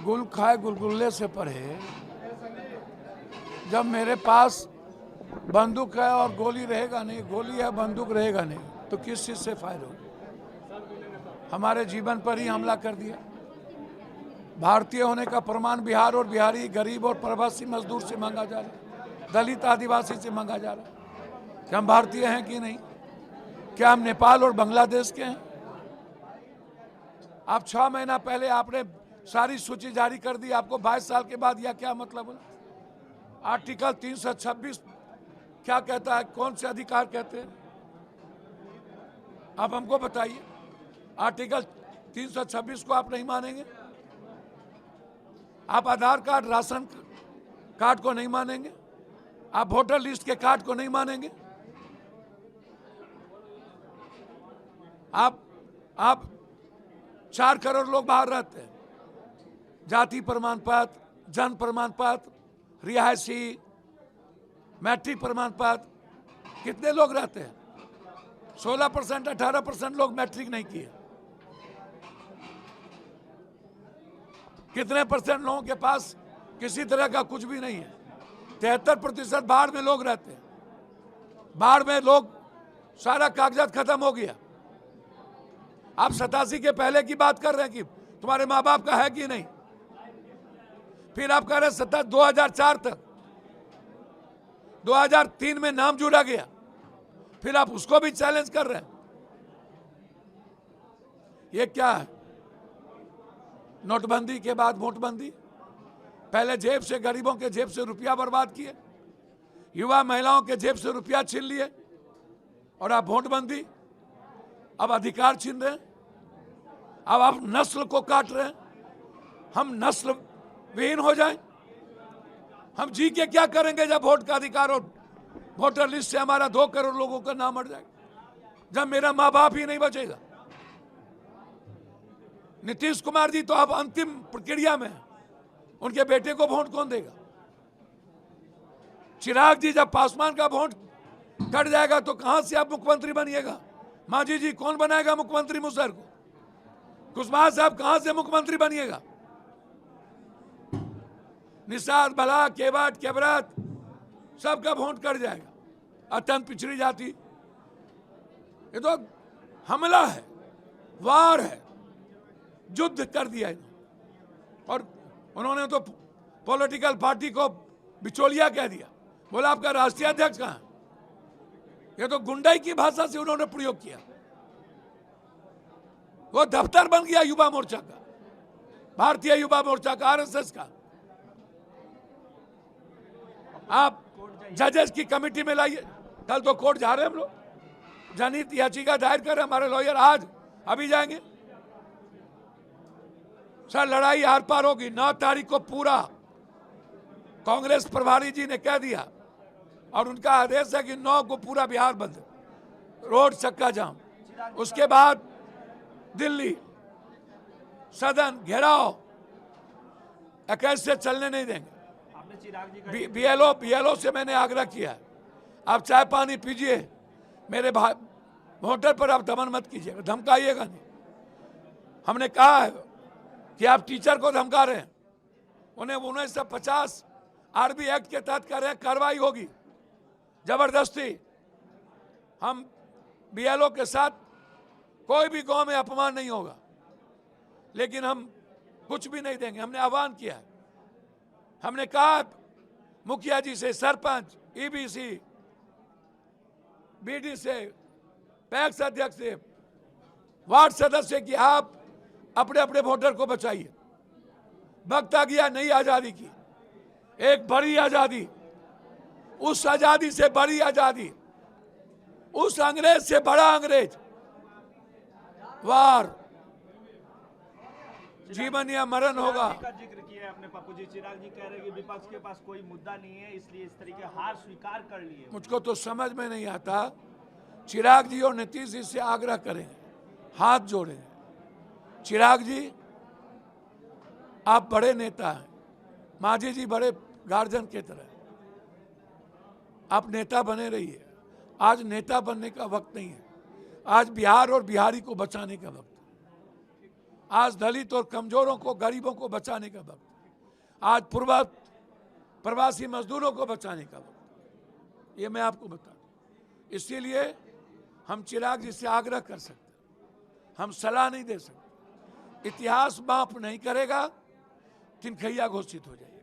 गुल खाए गुलगुल्ले से पढ़े। जब मेरे पास बंदूक है और गोली रहेगा नहीं, गोली है बंदूक रहेगा नहीं, तो किस चीज़ से फायदा हो? हमारे जीवन पर ही हमला कर दिया। भारतीय होने का प्रमाण बिहार और बिहारी, गरीब और प्रवासी मजदूर से मांगा जा रहा है, दलित आदिवासी से मांगा जा रहा है कि हम भारतीय हैं कि नहीं? क्या हम नेपाल और बांग्लादेश के हैं? आप 6 महीना पहले आपने सारी सूची जारी कर दी, आपको 22 साल के बाद यह क्या मतलब है? आर्टिकल 326 क्या कहता है? कौन से अधिकार कहते हैं? आप हमको बताइए। आर्टिकल 326 को आप नहीं मानेंगे? आप आधार कार्ड, राशन कार्ड को नहीं मानेंगे? आप वोटर लिस्ट के कार्ड को नहीं मानेंगे? आप 4 करोड़ लोग बाहर रहते हैं। जाति प्रमाण पत्र, जन्म प्रमाण पत्र, रिहायशी, मैट्रिक प्रमाण पत्र, कितने लोग रहते हैं? 16%, 18% लोग मैट्रिक नहीं किए। कितने परसेंट लोगों के पास किसी तरह का कुछ भी नहीं है? 73% बाढ़ में लोग रहते हैं। बाढ़ में लोग सारा कागजात खत्म हो गया। आप 87 के पहले की बात कर रहे हैं कि तुम्हारे माँ बाप का है कि नहीं? फिर आप कह रहे हैं 2004 तक, 2003 में नाम जुड़ा गया, फिर आप उसको भी चैलेंज कर रहे हैं। ये क्या है? नोटबंदी के बाद वोटबंदी। पहले जेब से, गरीबों के जेब से रुपया बर्बाद किए, युवा महिलाओं के जेब से रुपया छीन लिए, और आप वोटबंदी, अब अधिकार छीन रहे हैं। अब आप नस्ल को काट रहे हैं। हम नस्ल विहीन हो जाएं? हम जी के क्या करेंगे जब वोट का अधिकार और वोटर लिस्ट से हमारा 2 करोड़ लोगों का नाम हट जाएगा, जब मेरा माँ बाप ही नहीं बचेगा? नीतीश कुमार जी तो अब अंतिम प्रक्रिया में हैं, उनके बेटे को वोट कौन देगा? चिराग जी, जब पासवान का वोट कट जाएगा तो कहां से आप मुख्यमंत्री बनिएगा? मांझी जी, कौन बनाएगा मुख्यमंत्री मुसहर को? कुशवाहा साहब कहां से मुख्यमंत्री बनिएगा? निषाद, भला, केवट, केवरत, सबका वोट कट जाएगा। अत्यंत पिछड़ी जाति, ये तो हमला है, वार है, युद्ध कर दिया इन्होंने। और उन्होंने तो पॉलिटिकल पार्टी को बिचौलिया कह दिया। बोला आपका राष्ट्रीय अध्यक्ष कहां है? ये तो गुंडाई की भाषा से उन्होंने प्रयोग किया। वो दफ्तर बन गया युवा मोर्चा का, भारतीय युवा मोर्चा का, आरएसएस का। आप जजेस की कमेटी में लाइए। कल तो कोर्ट जा रहे हैं हम लोग, जनहित याचिका दायर कर रहे हैं हमारे लॉयर, आज अभी जाएंगे। सर, लड़ाई आर पार होगी। 9 तारीख को पूरा कांग्रेस प्रभारी जी ने कह दिया, और उनका आदेश है कि 9 को पूरा बिहार बंद, रोड चक्का जाम। उसके बाद दिल्ली, सदन घेराव, 21 से चलने नहीं देंगे। बीएलओ से मैंने आग्रह किया है, आप चाय पानी पीजिए, मेरे भाई वोटर पर आप दमन मत कीजिएगा, धमकाइएगा नहीं। हमने कहा है कि आप टीचर को धमका रहे हैं, उन्हें 1950 आरबी एक्ट के तहत कर रहे हैं, कार्रवाई होगी जबरदस्ती। हम बीएलओ के साथ कोई भी गांव में अपमान नहीं होगा, लेकिन हम कुछ भी नहीं देंगे। हमने आह्वान किया है, हमने कहा मुखिया जी से, सरपंच, ईबीसी, बीडी से, पैक्स अध्यक्ष से, वार्ड सदस्य की आप अपने अपने वोटर को बचाइए। वक्त आ गया नई आजादी की, एक बड़ी आजादी, उस आजादी से बड़ी आजादी, उस अंग्रेज से बड़ा अंग्रेज। वार, जीवन या मरण होगा। का जिक्र किया है अपने पप्पू जी। चिराग जी कह रहे हैं कि विपक्ष के पास कोई मुद्दा नहीं है, इसलिए इस तरीके हार स्वीकार कर लिए। मुझको तो समझ में नहीं आता। चिराग जी और नीतीश जी से आग्रह करेंगे, हाथ जोड़ेंगे। चिराग जी, आप बड़े नेता हैं, मांझी जी बड़े गार्जियन के तरह, आप नेता बने रहिए। आज नेता बनने का वक्त नहीं है, आज बिहार और बिहारी को बचाने का वक्त है। आज दलित और कमजोरों को, गरीबों को बचाने का वक्त, आज प्रवासी मजदूरों को बचाने का वक्त, ये मैं आपको बता दूं। इसीलिए हम चिराग जी से आग्रह कर सकते, हम सलाह नहीं दे सकते। इतिहास माफ नहीं करेगा, तिनखैया घोषित हो जाएगा।